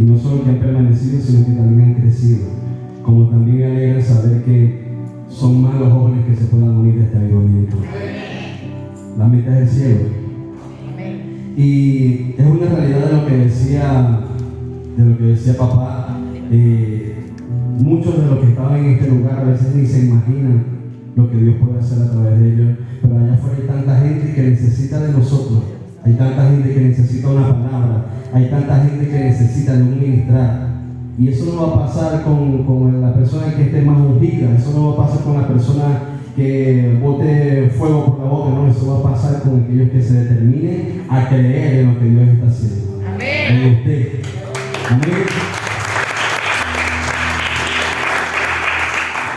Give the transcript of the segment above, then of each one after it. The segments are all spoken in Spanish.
no solo que han permanecido, sino que también han crecido. Como también me alegra saber que son más los jóvenes que se puedan unir a este avivamiento. La meta es el cielo. Y es una realidad de lo que decía papá. Muchos de los que estaban en este lugar a veces ni se imaginan lo que Dios puede hacer a través de ellos, pero allá afuera hay tanta gente que necesita de nosotros, hay tanta gente que necesita una palabra, hay tanta gente que necesita de un ministrar, y eso no va a pasar con la persona que esté más ungida, eso no va a pasar con la persona que bote fuego por la boca, no, eso va a pasar con aquellos que se determinen a creer en lo que Dios está haciendo. Amén. En usted. Amén.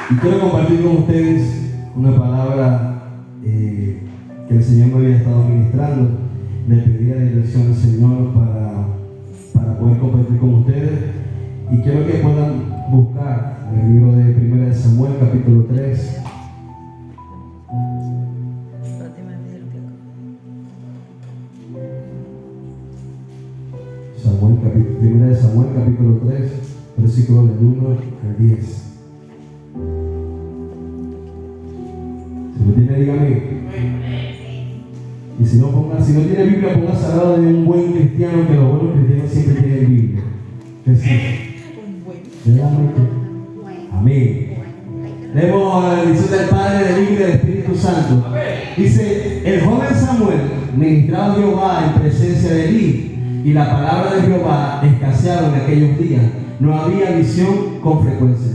Y quiero compartir con ustedes una palabra que el Señor me había estado ministrando. Le pedí la dirección al Señor para poder compartir con ustedes. Y quiero que puedan buscar en el libro de 1 Samuel, capítulo 3. Primera de Samuel, capítulo 3, versículo del 1 al 10. Si lo tiene, dígame. Y si no tiene Biblia, póngase al lado de un buen cristiano, que los buenos cristianos siempre tienen Biblia. ¿Qué es eso? Amén. Leemos a la bendición del Padre, del Hijo y del Espíritu Santo. Dice: el joven Samuel ministraba a Jehová en presencia de Elí, y la palabra de Jehová escaseaba en aquellos días. No había visión con frecuencia.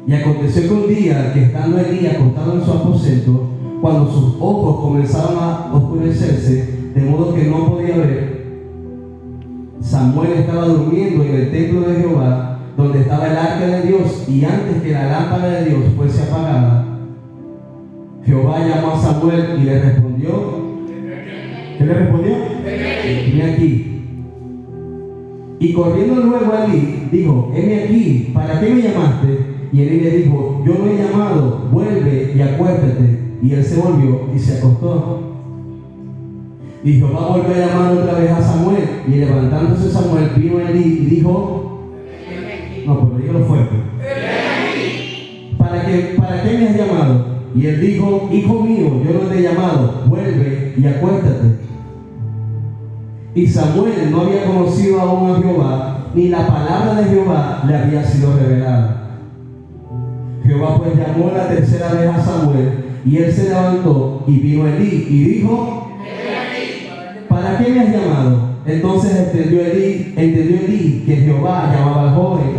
Y aconteció que un día, que estando Elí acostado en su aposento, cuando sus ojos comenzaron a oscurecerse, de modo que no podía ver, Samuel estaba durmiendo en el templo de Jehová, donde estaba el arca de Dios, y antes que la lámpara de Dios fuese apagada, Jehová llamó a Samuel y le respondió. ¿Qué le respondió? Ven aquí. Y corriendo luego a Elí, dijo: heme aquí, ¿para qué me llamaste? Y Elí le dijo: yo lo he llamado, vuelve y acuéstate. Y él se volvió y se acostó. Y Jehová volvió a llamar otra vez a Samuel. Y levantándose Samuel, vino a Elí y dijo: no, pero dígalo fuerte. ¿Para qué me has llamado? Y él dijo: hijo mío, yo no te he llamado, vuelve y acuéstate. Y Samuel no había conocido aún a Jehová, ni la palabra de Jehová le había sido revelada. Jehová pues llamó la tercera vez a Samuel, y él se levantó y vino a Elí y dijo: ¿para qué me has llamado? Entonces entendió Elí que Jehová llamaba al joven.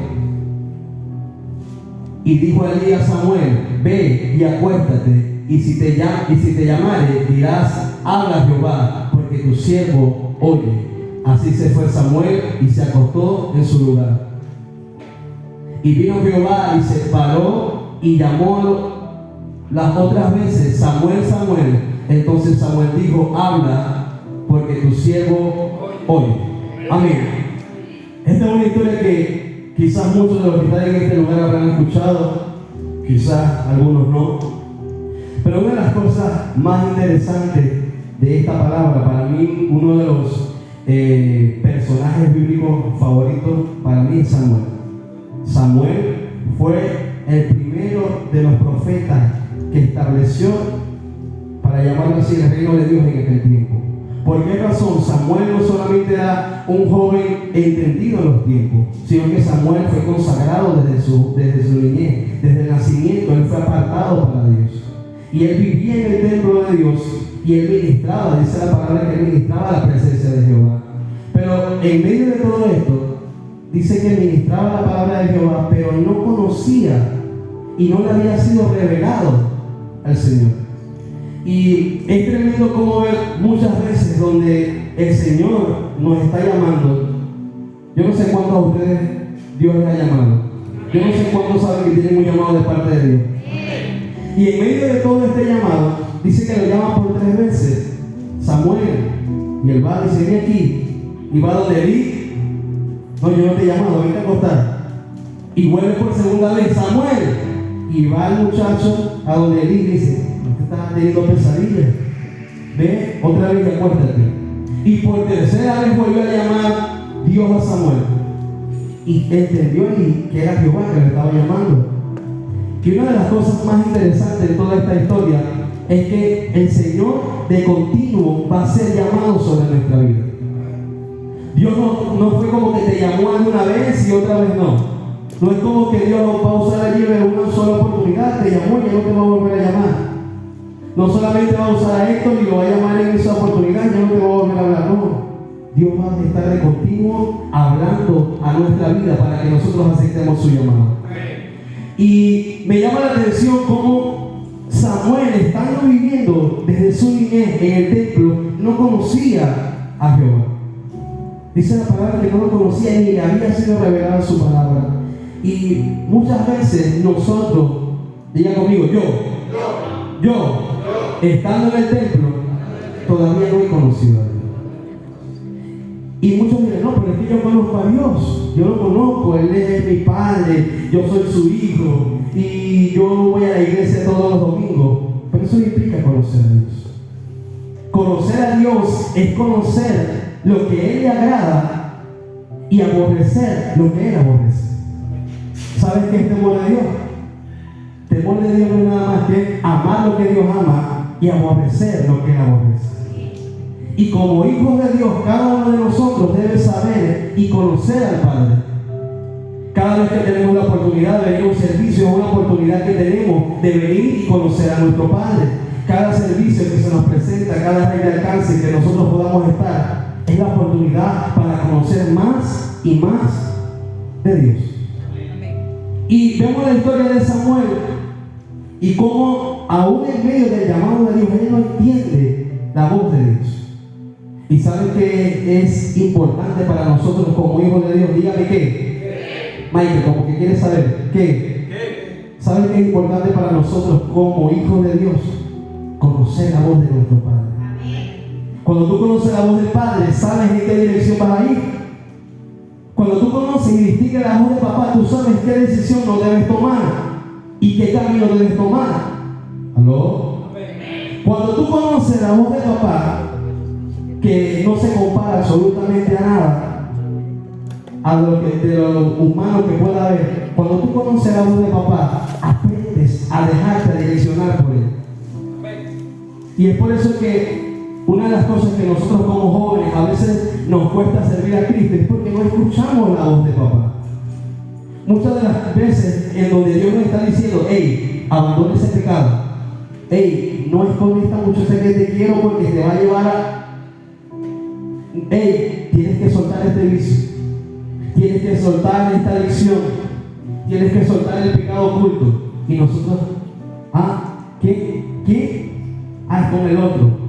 Y dijo Elí a Samuel: ve y acuéstate, y si te llamare, dirás: habla Jehová, porque tu siervo oye. Así se fue Samuel y se acostó en su lugar. Y vino Jehová y se paró y llamó las otras veces: Samuel, Samuel. Entonces Samuel dijo: habla, porque tu siervo oye. Amén. Esta es una historia que quizás muchos de los que están en este lugar habrán escuchado, quizás algunos no. Pero una de las cosas más interesantes de esta palabra, para mí, uno de los personajes bíblicos favoritos para mí es Samuel. Samuel fue el primero de los profetas que estableció, para llamarlo así, el reino de Dios en aquel tiempo. ¿Por qué razón? Samuel no solamente era un joven entendido en los tiempos, sino que Samuel fue consagrado desde su niñez, desde el nacimiento. Él fue apartado para Dios. Y él vivía en el templo de Dios y él ministraba, dice la palabra que él ministraba la presencia de Jehová. Pero en medio de todo esto, dice que ministraba la palabra de Jehová, pero no conocía y no le había sido revelado al Señor. Y es tremendo como ver muchas veces donde el Señor nos está llamando. Yo no sé cuántos a ustedes Dios les ha llamado. Yo no sé cuántos saben que tienen un llamado de parte de Dios. Y en medio de todo este llamado, dice que lo llama por 3 veces. Samuel. Y él va y dice: ven aquí. Y va donde Elí. No, yo no te he llamado, vente a acostar. Y vuelve por segunda vez: Samuel. Y va el muchacho a donde Elí y dice: usted está teniendo pesadillas. Ve otra vez y acuéstate. Y por tercera vez volvió a llamar Dios a Samuel y entendió Elí que era Jehová que le estaba llamando. Y una de las cosas más interesantes de toda esta historia es que el Señor de continuo va a ser llamado sobre nuestra vida. Dios no fue como que te llamó alguna vez y otra vez no. No es como que Dios va a usar allí en una sola oportunidad, te llamó y ya no te va a volver a llamar. No solamente va a usar a Héctor y lo va a llamar en esa oportunidad, ya no te va a volver a hablar, no. Dios va a estar de continuo hablando a nuestra vida para que nosotros aceptemos su llamado. Y me llama la atención cómo Samuel, estando viviendo desde su niñez en el templo, no conocía a Jehová. Dice la palabra que no lo conocía ni le había sido revelada su palabra. Y muchas veces nosotros, diga conmigo, yo, estando en el templo, todavía no he conocido a Dios. Y muchos dirán, no, pero es que yo conozco a Dios, yo lo conozco, Él es mi Padre, yo soy su hijo, y yo voy a la iglesia todos los domingos. Pero eso no implica conocer a Dios. Conocer a Dios es conocer lo que Él le agrada y aborrecer lo que Él aborrece. ¿Sabes qué es temor de Dios? Temor de Dios no es nada más que amar lo que Dios ama y aborrecer lo que Él aborrece. Y como hijos de Dios, cada uno de nosotros debe saber y conocer al Padre. Cada vez que tenemos la oportunidad de venir a un servicio, es una oportunidad que tenemos de venir y conocer a nuestro Padre. Cada servicio que se nos presenta, cada red de alcance que nosotros podamos estar, es la oportunidad para conocer más y más de Dios. Y vemos la historia de Samuel y cómo aún en medio del llamado de Dios, él no entiende la voz de Dios. Y saben que es importante para nosotros como hijos de Dios. Dígame qué. Michael, como que quiere saber qué. ¿Saben que es importante para nosotros como hijos de Dios? Conocer la voz de nuestro Padre. Cuando tú conoces la voz del Padre, sabes en qué dirección vas a ir. Cuando tú conoces y distingues la voz de papá, tú sabes qué decisión no debes tomar y qué camino debes tomar. ¿Aló? Cuando tú conoces la voz de papá, que no se compara absolutamente a nada a de lo humano que pueda haber, cuando tú conoces la voz de papá, aprendes a dejarte direccionar por él. Y es por eso que una de las cosas que nosotros como jóvenes a veces nos cuesta servir a Cristo es porque no escuchamos la voz de papá. Muchas de las veces en donde Dios nos está diciendo, hey, abandona ese pecado, hey, no escondas esta muchacha que te quiero porque te va a llevar a... Hey, tienes que soltar este vicio, tienes que soltar esta adicción, tienes que soltar el pecado oculto. Y nosotros, ¿qué? Es con el otro.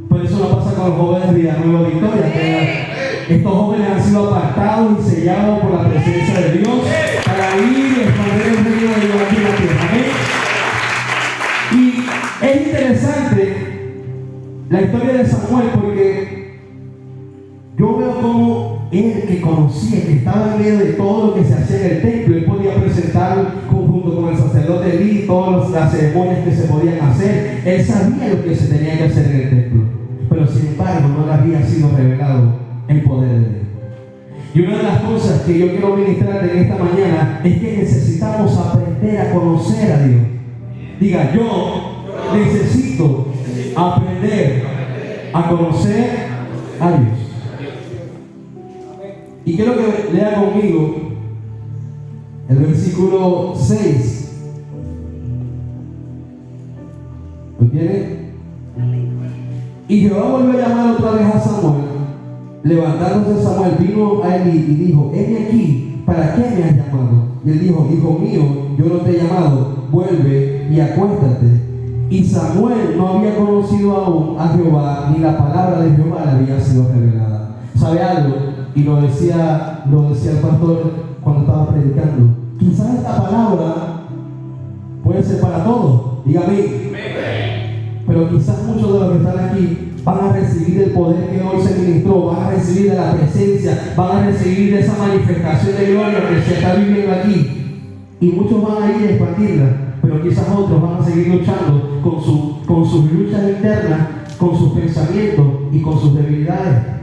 Por eso no pasa con los jóvenes de Villanueva Victoria, que estos jóvenes han sido apartados y sellados por la presencia de Dios para ir y expandir el reino de Dios aquí en la tierra. ¿Amén? Y es interesante la historia de Samuel porque yo veo como él, que conocía, que estaba en medio de todo lo que se hacía en el templo, él podía presentar junto con el sacerdote Elí todas las ceremonias que se podían hacer. Él sabía lo que se tenía que hacer en el templo, pero sin embargo no le había sido revelado el poder de Dios. Y una de las cosas que yo quiero ministrarte en esta mañana es que necesitamos aprender a conocer a Dios. Diga, yo necesito aprender a conocer a Dios. Y quiero que lea conmigo el versículo 6. ¿Lo tiene? Y Jehová volvió a llamar otra vez a Samuel. Levantándose Samuel, vino a él y dijo, heme aquí, ¿para qué me has llamado? Y él dijo, hijo mío, yo no te he llamado, vuelve y acuéstate. Y Samuel no había conocido aún a Jehová, ni la palabra de Jehová le había sido revelada. ¿Sabe algo? Y lo decía el pastor cuando estaba predicando. Quizás esta palabra puede ser para todos, dígame. Pero quizás muchos de los que están aquí van a recibir el poder que hoy se ministró, van a recibir de la presencia, van a recibir de esa manifestación de gloria que se está viviendo aquí. Y muchos van a ir a expandirla, pero quizás otros van a seguir luchando con sus luchas internas, con sus pensamientos y con sus debilidades.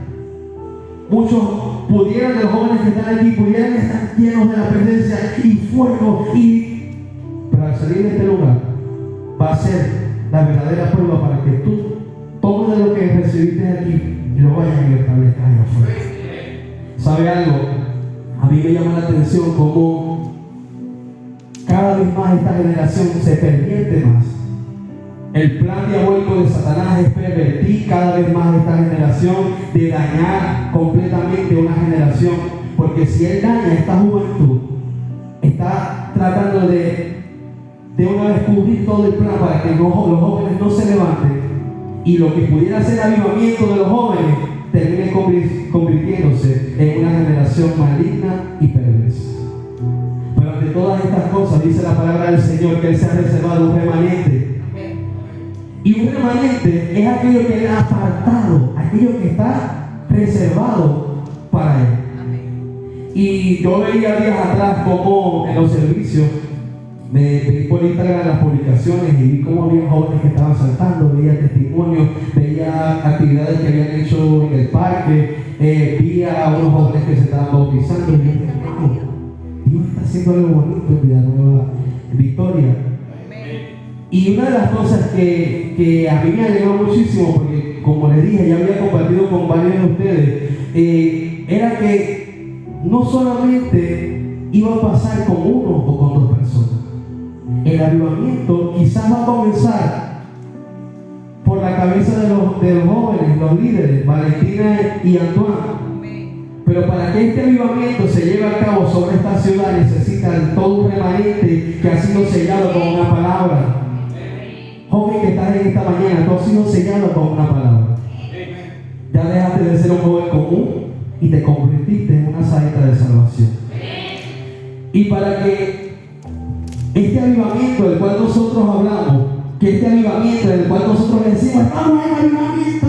muchos pudieran, de los jóvenes que están aquí, pudieran estar llenos de la presencia y fuego, pero al salir de este lugar va a ser la verdadera prueba para que tú tomes de lo que recibiste aquí y lo vayas y lo establezcas allá afuera. ¿Sabe algo? A mí me llama la atención cómo cada vez más esta generación se pervierte más. El plan diabólico de Satanás es pervertir cada vez más esta generación, de dañar completamente una generación. Porque si él daña esta juventud, está tratando de una vez cubrir todo el plan para que los jóvenes no se levanten, y lo que pudiera ser avivamiento de los jóvenes termine convirtiéndose en una generación maligna y perversa. Pero ante todas estas cosas dice la palabra del Señor que Él se ha reservado un remanente. Y un remanente es aquello que Él ha apartado, aquello que está reservado para Él. Y yo veía días atrás como en los servicios me vi por Instagram las publicaciones y vi cómo había jóvenes que estaban saltando, veía testimonios, veía actividades que habían hecho en el parque, vi a unos jóvenes que se estaban bautizando y dije, wow, Dios está haciendo algo bonito en Villanueva, Victoria. Y una de las cosas que a mí me alegró muchísimo, porque como les dije, ya había compartido con varios de ustedes, era que no solamente iba a pasar con uno o con dos personas. El avivamiento quizás va a comenzar por la cabeza de los jóvenes, los líderes, Valentina y Antoine. Pero para que este avivamiento se lleve a cabo sobre esta ciudad necesitan todo un remanente que ha sido sellado con una palabra. Joven que estás en esta mañana, tú has sido sellado con una palabra. Ya dejaste de ser un joven común y te convertiste en una saeta de salvación. Y para que este avivamiento del cual nosotros hablamos, que este avivamiento del cual nosotros le decimos, estamos en avivamiento,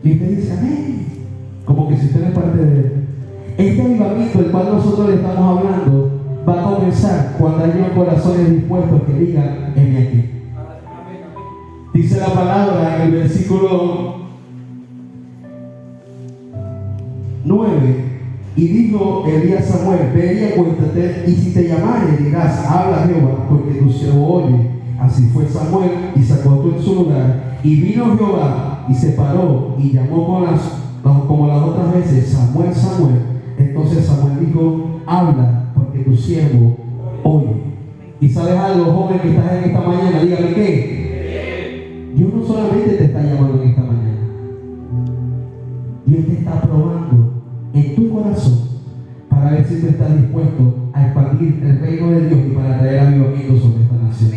y usted dice, amén, como que si usted es parte de él. Este avivamiento del cual nosotros le estamos hablando va a comenzar cuando haya corazones dispuestos que digan, heme aquí. Dice la palabra en el versículo 9: y dijo Elías a Samuel, ve y acuéstate, y si te llamare dirás, habla Jehová, porque tu siervo oye. Así fue Samuel, y se acostó en su lugar, y vino Jehová, y se paró, y llamó como las otras veces, Samuel, Samuel. Entonces Samuel dijo, habla, porque tu siervo oye. Y sabes algo, joven que estás en esta mañana, dígame qué. Dios no solamente te está llamando en esta mañana, Dios te está probando en tu corazón para ver si tú estás dispuesto a expandir el reino de Dios y para traer avivamiento sobre esta nación.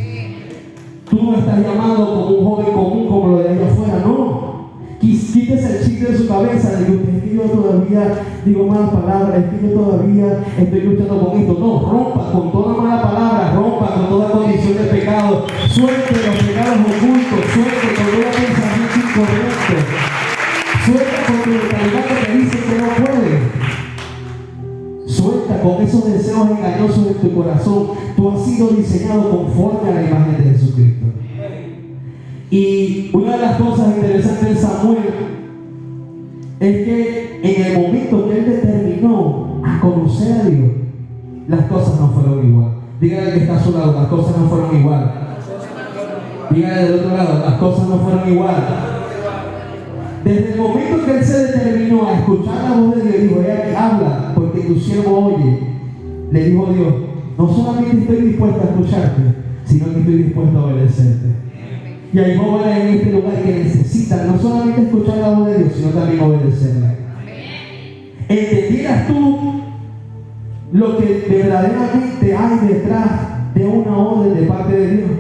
Tú no estás llamado como un joven común como lo de allá afuera, no. Quítese el chiste de su cabeza de que es que yo todavía digo malas palabras, es que yo todavía estoy luchando con esto. No, rompa con toda mala palabra, rompa con toda condición de pecado, suelte los pecados ocultos, suelte con todo pensamiento incorrecto, suelta con tu mentalidad que te dice que no puedes, suelta con esos deseos engañosos en tu corazón. Tú has sido diseñado conforme a la imagen de Jesucristo. Y una de las cosas interesantes de Samuel es que en el momento que él determinó a conocer a Dios, las cosas no fueron igual. Dígale que está a su lado, las cosas no fueron igual. Dígale del otro lado, las cosas no fueron igual. Desde el momento que él se determinó a escuchar la voz de Dios, dijo, habla, porque tu siervo oye. Le dijo Dios, no solamente estoy dispuesto a escucharte, sino que estoy dispuesto a obedecerte. Y hay jóvenes en este lugar que necesitan no solamente escuchar la voz de Dios, sino también obedecerla. ¿Entendieras tú lo que verdaderamente hay detrás de una orden de parte de Dios?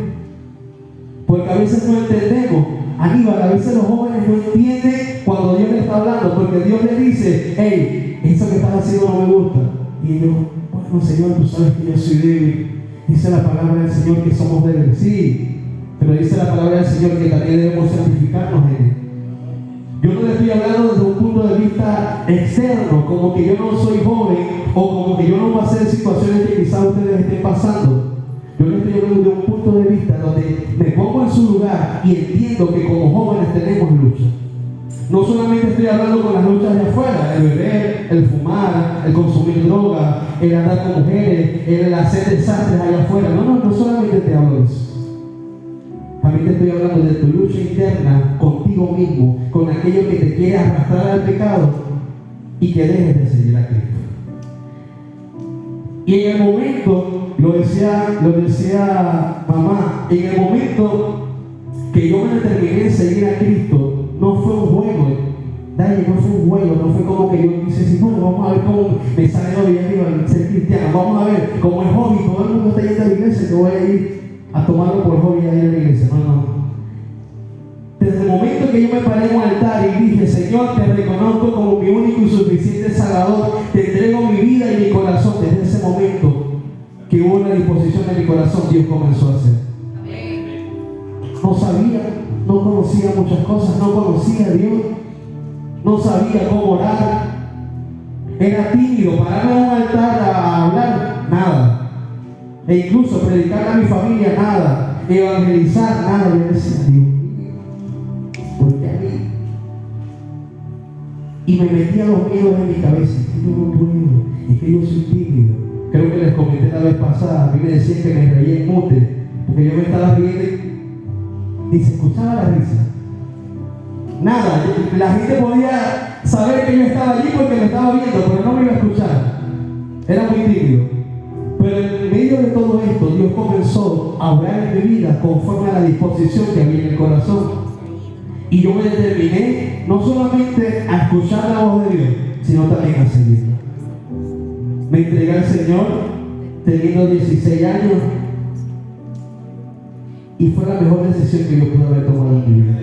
Porque a veces no entendemos. Aníbal, a veces los jóvenes no entienden cuando Dios le está hablando, porque Dios le dice, hey, eso que estás haciendo no me gusta. Y ellos, bueno Señor, tú sabes que yo soy débil. Dice la palabra del Señor que somos débiles. Sí. Pero dice la palabra del Señor que también debemos santificarnos en Él. Yo no le estoy hablando desde un punto de vista externo, como que yo no soy joven o como que yo no pasé situaciones que quizás ustedes estén pasando. Yo le estoy hablando desde un punto de vista donde me pongo en su lugar y entiendo que como jóvenes tenemos lucha. No solamente estoy hablando con las luchas de afuera, el beber, el fumar, el consumir droga, el andar con mujeres, el hacer desastres allá afuera. No solamente te hablo de eso. También te estoy hablando de tu lucha interna contigo mismo, con aquello que te quiere arrastrar al pecado y que dejes de seguir a Cristo. Y en el momento, lo decía mamá, en el momento que yo me determiné en seguir a Cristo, no fue un juego, Dale, no fue un juego, no fue como que yo quise decir, bueno, vamos a ver cómo me sale hoy arriba el ser cristiano, vamos a ver, como es hobby, todo el mundo está yendo a la iglesia, que voy a ir a tomarlo por hobby a ir a la iglesia. No. Desde el momento que yo me paré en un altar y dije, Señor, te reconozco como mi único y suficiente Salvador, te entrego mi vida y mi corazón, desde ese momento que hubo una disposición en mi corazón, Dios comenzó a hacer. No sabía, no conocía muchas cosas, no conocía a Dios, no sabía cómo orar, era tímido, pararme en un altar a hablar, nada, e incluso predicar a mi familia, nada, evangelizar, nada. Yo decía, Dios, ¿por qué a mí? Y me metía los miedos en mi cabeza, es que yo no puedo, es que yo soy tímido. Creo que les comenté la vez pasada, a mí me decían que me reía en mute, porque yo me estaba riendo y se escuchaba la risa. Nada, la gente podía saber que yo estaba allí porque me estaba viendo, pero no me iba a escuchar. Era muy tímido. Pero en medio de todo esto, Dios comenzó a obrar en mi vida conforme a la disposición que había en el corazón. Y yo me determiné no solamente a escuchar la voz de Dios, sino también a seguirla. Me entregué al Señor teniendo 16 años y fue la mejor decisión que yo pude haber tomado en mi vida.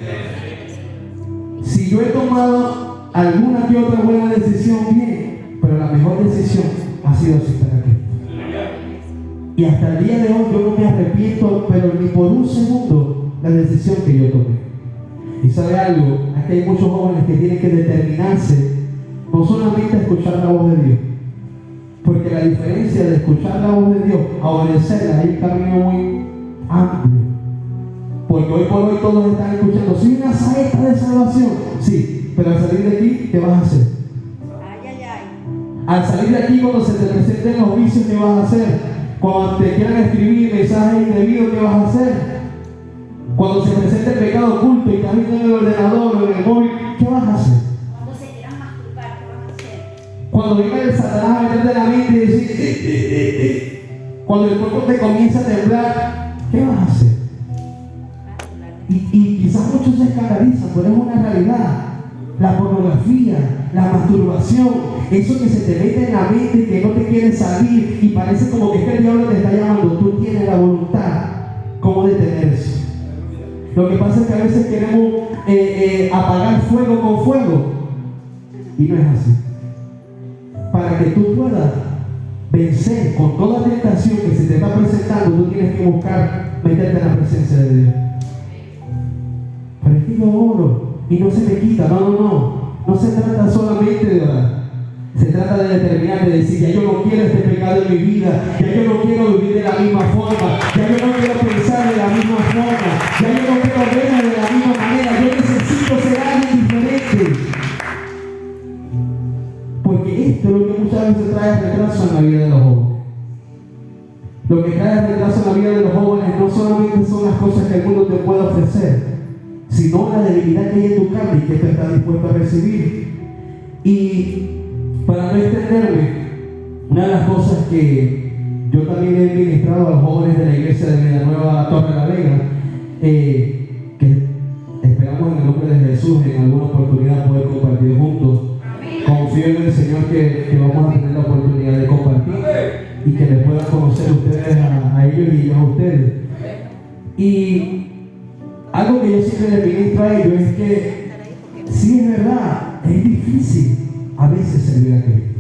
Si yo he tomado alguna que otra buena decisión, bien, pero la mejor decisión ha sido aceptar a Cristo. Y hasta el día de hoy yo no me arrepiento, pero ni por un segundo, la decisión que yo tomé. Y sabe algo, aquí hay muchos jóvenes que tienen que determinarse no solamente a escuchar la voz de Dios, porque la diferencia de escuchar la voz de Dios a obedecerla hay un camino muy amplio. Porque hoy por hoy todos están escuchando, soy una saeta de salvación. Sí, pero al salir de aquí, ¿qué vas a hacer? Al salir de aquí, cuando se te presenten los vicios, ¿qué vas a hacer? Cuando te quieran escribir mensajes indebidos, ¿qué vas a hacer? Cuando se presente el pecado oculto y estás viendo en el ordenador o en el móvil, ¿qué vas a hacer? Cuando se quieran masturbar, ¿qué van a hacer? Cuando venga el Satanás a meterte en la mente y decir, cuando el cuerpo te comienza a temblar, ¿qué vas a hacer? Y quizás muchos se escandalizan, pero es una realidad. La pornografía, la masturbación, eso que se te mete en la mente, que no te quiere salir y parece como que el diablo te está llamando. Tú tienes la voluntad, ¿cómo detener eso? Lo que pasa es que a veces queremos apagar fuego con fuego y no es así. Para que tú puedas vencer con toda tentación que se te está presentando, tú tienes que buscar meterte en la presencia de Dios. Pero es que yo oro y no se me quita. No se trata solamente de orar. Se trata de determinar, de decir, ya yo no quiero este pecado en mi vida, ya yo no quiero vivir de la misma forma, ya yo no quiero pensar de la misma forma, ya yo no quiero verme de la misma manera, yo necesito ser alguien diferente. Porque esto es lo que muchas veces trae retraso en la vida de los jóvenes. Lo que trae retraso en la vida de los jóvenes no solamente son las cosas que el mundo te puede ofrecer, sino la debilidad que hay en tu carne y que tú estás dispuesto a recibir. Y para no extenderme, una de las cosas que yo también he ministrado a los jóvenes de la iglesia de Villanueva Torre la Vega, que esperamos en el nombre de Jesús en alguna oportunidad poder compartir juntos. Confío en el Señor que vamos a tener la oportunidad de compartir y que les puedan conocer ustedes a ellos y ellos a ustedes. Y algo que yo siempre les ministro a ellos es que sí, es verdad, es difícil a veces servir a Cristo.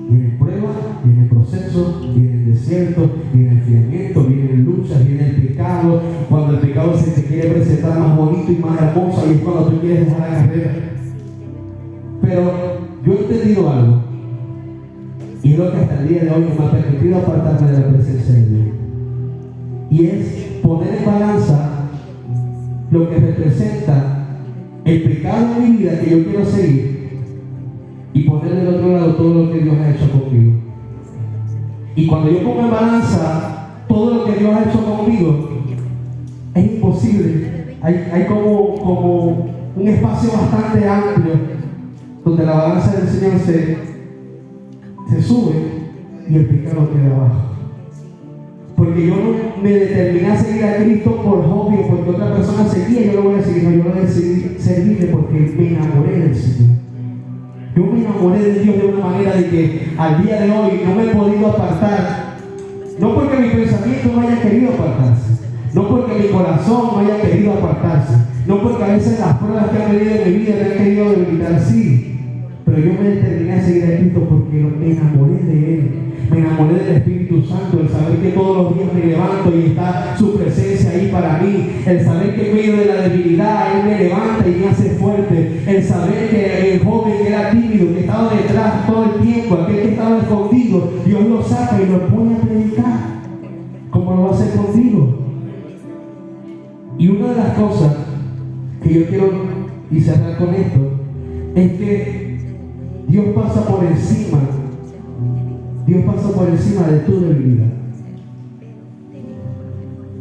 Vienen pruebas, vienen procesos, vienen desiertos, vienen enfriamientos, vienen luchas, viene el pecado. Cuando el pecado se te quiere presentar más bonito y más hermoso, ahí es cuando tú quieres dejar la carrera. Pero yo he entendido algo, y es lo que hasta el día de hoy me ha permitido apartarme de la presencia de Dios, y es poner en balanza lo que representa el pecado de mi vida que yo quiero seguir y poner del otro lado todo lo que Dios ha hecho conmigo. Y cuando yo pongo en balanza todo lo que Dios ha hecho conmigo, es imposible. Hay como un espacio bastante amplio donde la balanza del Señor se sube y el pecado queda abajo. Porque yo no me determiné a seguir a Cristo por hobby o porque otra persona seguía, yo lo voy a seguir. No, yo voy a decidir servirle porque me enamoré del Señor. Yo me enamoré de Dios de una manera de que al día de hoy no me he podido apartar. No porque mi pensamiento no haya querido apartarse, no porque mi corazón no haya querido apartarse, no porque a veces las pruebas que han venido en mi vida me han querido debilitar, sí. Pero yo me determiné a seguir a Cristo porque me enamoré de Él. Me enamoré del Espíritu Santo, el saber que todos los días me levanto y está su presencia ahí para mí, el saber que en medio de la debilidad Él me levanta y me hace fuerte, el saber que el joven que era tímido, que estaba detrás todo el tiempo, aquel que estaba escondido, Dios lo saca y lo pone a predicar, como lo va a hacer contigo. Y una de las cosas que yo quiero y cerrar con esto es que Dios pasa por encima de tu debilidad.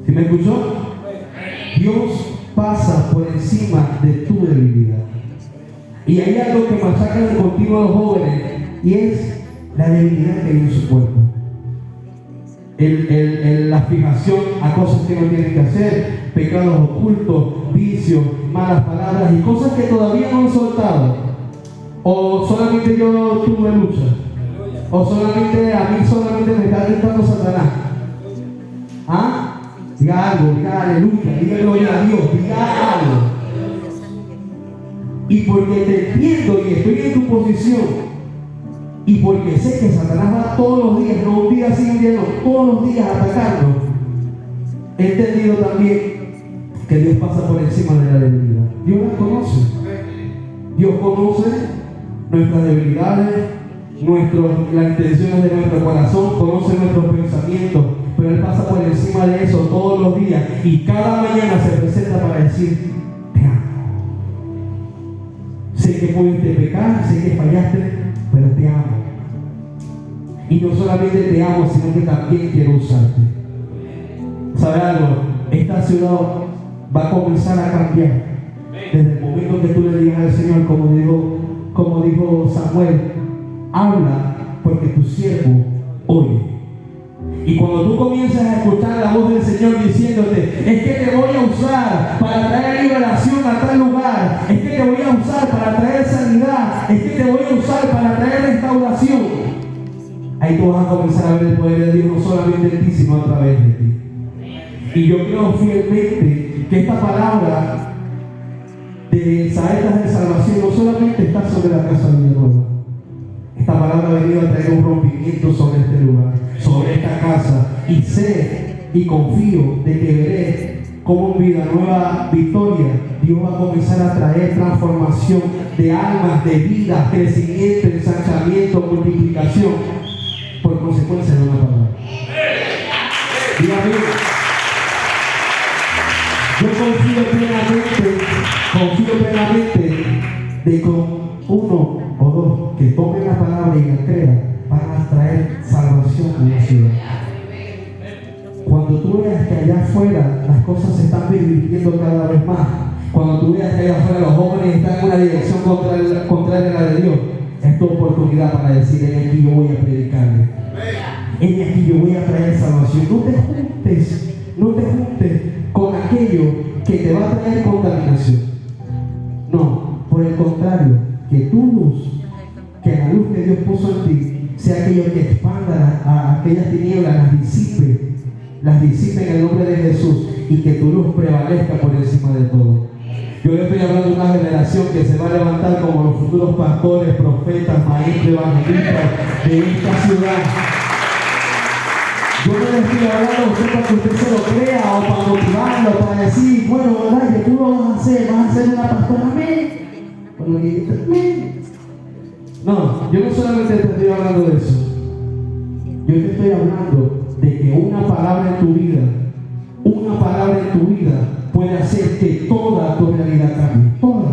¿Sí me escuchó? Dios pasa por encima de tu debilidad. Y hay algo que machaca el continuo a los jóvenes y es la debilidad que hay en su cuerpo. La fijación a cosas que no tienen que hacer, pecados ocultos, vicios, malas palabras y cosas que todavía no han soltado. O solamente yo tuve lucha. O solamente a mí solamente me está tentando Satanás. ¿Ah? Diga algo, diga aleluya, diga gloria a Dios, diga algo. Y porque te entiendo y estoy en tu posición, y porque sé que Satanás va todos los días, no un día sin un día, no, todos los días atacando, he entendido también que Dios pasa por encima de la debilidad. Dios las conoce. Dios conoce nuestras debilidades, las intenciones de nuestro corazón, conoce nuestros pensamientos, pero Él pasa por encima de eso todos los días y cada mañana se presenta para decir: te amo. Sé que pudiste pecar, sé que fallaste, pero te amo. Y no solamente te amo, sino que también quiero usarte. ¿Sabe algo? Esta ciudad va a comenzar a cambiar desde el momento que tú le digas al Señor, como dijo Samuel: habla porque tu siervo oye. Y cuando tú comienzas a escuchar la voz del Señor diciéndote: es que te voy a usar para traer liberación a tal lugar, es que te voy a usar para traer sanidad, es que te voy a usar para traer restauración, ahí tú vas a comenzar a ver el poder de Dios no solamente en ti, sino a través de ti. Y yo creo fielmente que esta palabra de saetas de salvación no solamente está sobre la casa de Villanueva. Esta palabra ha venido a traer un rompimiento sobre este lugar, sobre esta casa, y sé y confío de que veré cómo en Villanueva Victoria Dios va a comenzar a traer transformación de almas, de vidas, crecimiento, ensanchamiento, multiplicación por consecuencia de una palabra. Dígame, yo confío plenamente de con uno o dos que tomen la palabra y la crean, van a traer salvación a la ciudad. Cuando tú veas que allá afuera las cosas se están dividiendo cada vez más, cuando tú veas que allá afuera los jóvenes están en una dirección contraria a la de Dios, es tu oportunidad para decir: en aquí yo voy a predicarle, en aquí yo voy a traer salvación. No te juntes con aquello que te va a traer contaminación. No, por el contrario, que tu luz, que la luz que Dios puso en ti, sea aquello que expanda a aquellas tinieblas, las disipe en el nombre de Jesús, y que tu luz prevalezca por encima de todo. Yo le estoy hablando de una generación que se va a levantar como los futuros pastores, profetas, maestros, evangelistas de esta ciudad. Yo no le estoy hablando a usted para que usted se lo crea o para motivarlo, para decir: bueno, ¿verdad? Que tú lo vas a ser una pastora. No, yo no solamente te estoy hablando de eso. Yo te estoy hablando de que una palabra en tu vida puede hacer que toda tu realidad cambie. Toda.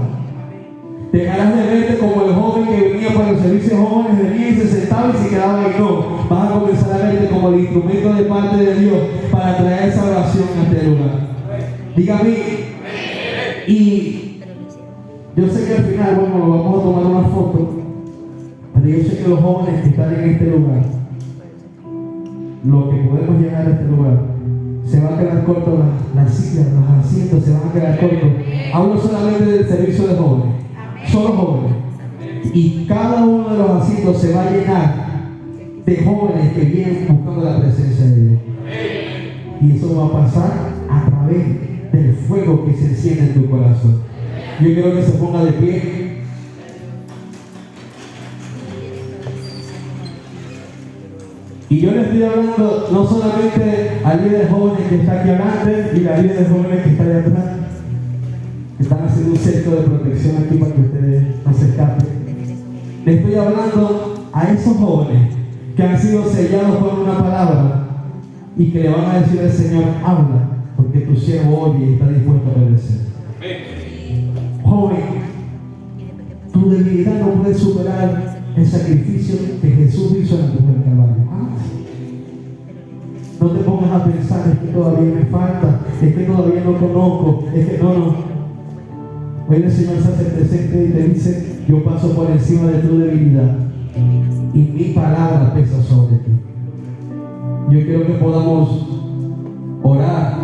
Dejarás de verte como el joven que venía para los servicios jóvenes, venía y se sentaba y se quedaba ahí. No, vas a comenzar a verte como el instrumento de parte de Dios para traer esa oración a este lugar. Dígame. Y yo sé que al final, bueno, vamos a tomar una foto, pero yo sé que los jóvenes que están en este lugar, lo que podemos llegar a este lugar, se van a quedar cortos las sillas, los asientos, se van a quedar cortos. Hablo solamente del servicio de jóvenes, solo jóvenes. Y cada uno de los asientos se va a llenar de jóvenes que vienen buscando la presencia de Dios. Y eso va a pasar a través del fuego que se enciende en tu corazón. Yo quiero que se ponga de pie. Y yo le estoy hablando no solamente al líder de jóvenes que está aquí adelante y la líder de jóvenes que está allá atrás, que están haciendo un cerco de protección aquí para que ustedes no se escapen. Le estoy hablando a esos jóvenes que han sido sellados por una palabra y que le van a decir al Señor: habla, porque tu siervo oye y está dispuesto a obedecer. Joven, tu debilidad no puede superar el sacrificio que Jesús hizo en la cruz del Calvario. No te pongas a pensar: es que todavía me falta, es que todavía no conozco, es que no. Hoy el Señor se hace presente y te dice: yo paso por encima de tu debilidad y mi palabra pesa sobre ti. Yo quiero que podamos orar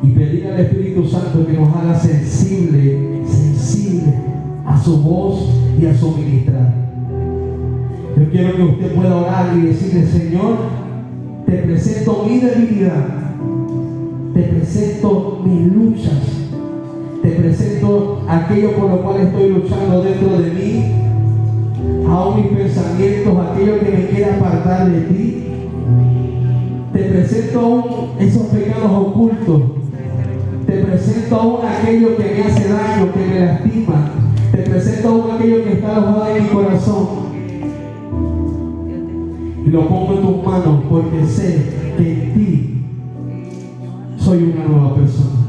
y pedir al Espíritu Santo que nos haga sensible a su voz y a su ministrar. Yo quiero que usted pueda orar y decirle: Señor, te presento mi debilidad, te presento mis luchas, te presento aquello por lo cual estoy luchando dentro de mí, aún mis pensamientos, aquello que me quiere apartar de ti. Te presento aún esos pecados ocultos. Te presento aún aquello que me hace daño, que me lastima. Te presento aún aquello que está alojado en mi corazón. Y lo pongo en tus manos porque sé que en ti soy una nueva persona.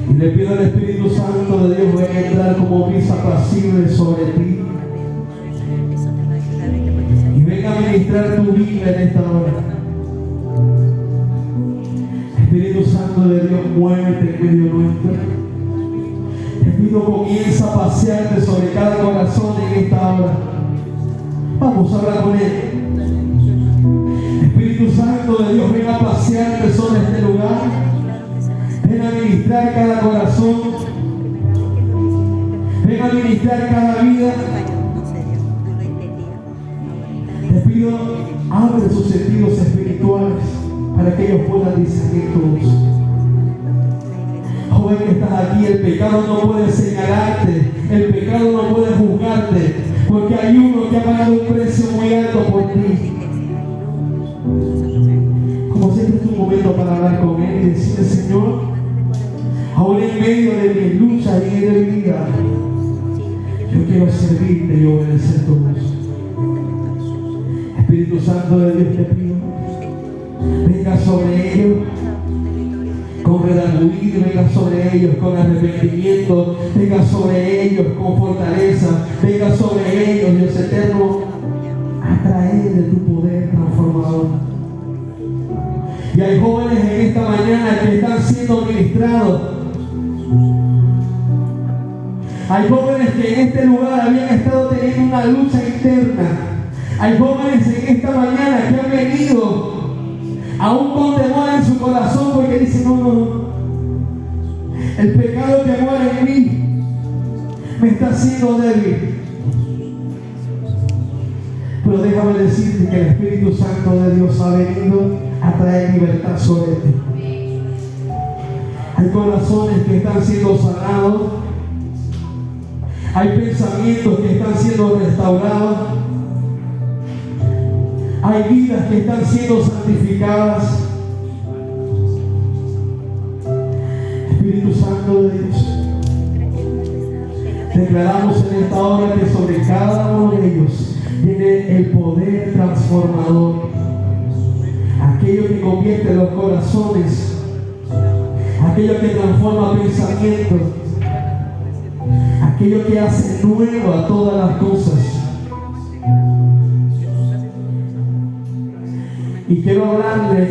Y le pido al Espíritu Santo de Dios venga a entrar como brisa apacible sobre ti. Y venga a ministrar tu vida en esta hora. Espíritu Santo de Dios, muévete en medio nuestro. Te pido, comienza a pasearte sobre cada corazón en esta hora. Vamos a hablar con Él. Espíritu Santo de Dios, ven a pasearte sobre este lugar. Ven a ministrar cada corazón. Ven a ministrar cada vida. Te pido, abre sus sentidos espirituales para que ellos puedan discernir tu voz. Joven que estás aquí, el pecado no puede señalarte, el pecado no puede juzgarte, porque hay uno que ha pagado un precio muy alto por ti. Como siempre es un momento para hablar con Él y decirle: Señor, aún en medio de mi lucha y mi debilidad, yo quiero servirte y obedecer tu voz. Espíritu Santo de Dios, te pido, venga sobre ellos con redarguir, venga sobre ellos con arrepentimiento, venga sobre ellos con fortaleza, venga sobre ellos, Dios eterno, a traer de tu poder transformador. Y hay jóvenes en esta mañana que están siendo ministrados. Hay jóvenes que en este lugar habían estado teniendo una lucha interna. Hay jóvenes en esta mañana que han venido aún con temor en su corazón porque dicen: no, el pecado que mora en mí me está haciendo débil. Pero déjame decirte que el Espíritu Santo de Dios ha venido a traer libertad sobre ti. Hay corazones que están siendo sanados. Hay pensamientos que están siendo restaurados. Hay vidas que están siendo santificadas. Espíritu Santo de Dios, declaramos en esta hora que sobre cada uno de ellos viene el poder transformador, aquello que convierte los corazones, aquello que transforma pensamientos, aquello que hace nueva todas las cosas. Y quiero hablarle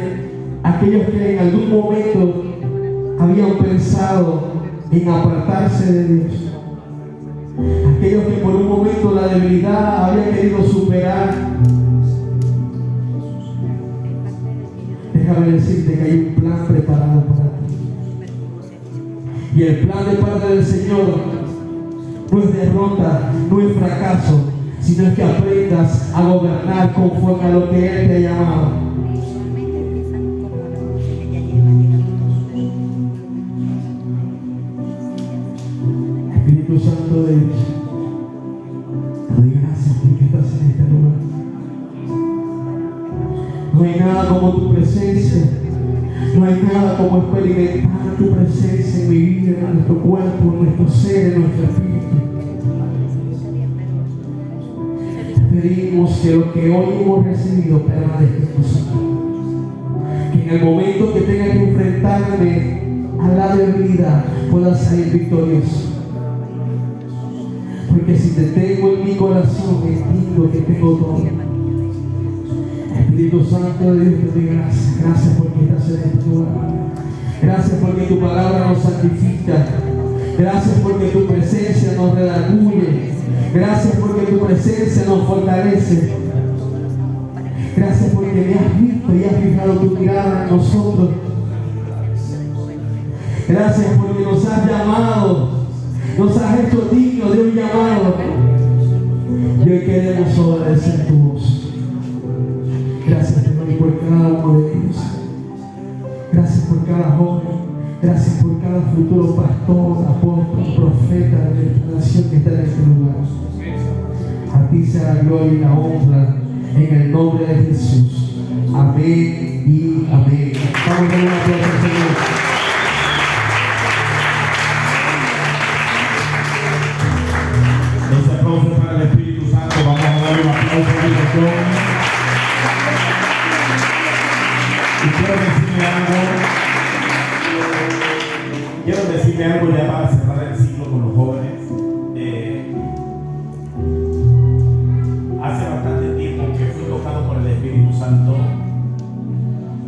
a aquellos que en algún momento habían pensado en apartarse de Dios. Aquellos que por un momento la debilidad había querido superar. Déjame decirte que hay un plan preparado para ti. Y el plan de parte del Señor no es derrota, no es fracaso, sino es que aprendas a gobernar conforme a lo que Él te ha llamado. Espíritu Santo de Dios, te doy gracias porque estás en este lugar. No hay nada como tu presencia. No hay nada como experimentar tu presencia en mi vida, en nuestro cuerpo, en nuestro ser, en nuestro espíritu. Pedimos que lo que hoy hemos recibido permanezca en nosotros. Que en el momento que tenga que enfrentarme a la debilidad pueda salir victorioso. Porque si te tengo en mi corazón, entiendo que tengo todo. Espíritu Santo de Dios, te doy gracias. Gracias porque estás en este lugar. Gracias porque tu palabra nos santifica. Gracias porque tu presencia nos redarguye. Gracias porque tu presencia nos fortalece. Gracias porque me has visto y has fijado tu mirada en nosotros. Gracias porque nos has llamado. Nos has hecho dignos de un llamado. Y hoy queremos obedecer tu voz. Gracias te doy por cada uno de ellos. Gracias por cada joven. Gracias por cada futuro pastor, apóstol, profeta de esta nación que está en este lugar. A ti sea la gloria y la honra en el nombre de Jesús. Amén y amén. Vamos a dar un aplauso al Señor. Los aplausos para el Espíritu Santo. Vamos a darle un aplauso a dirección. Y quiero decirle algo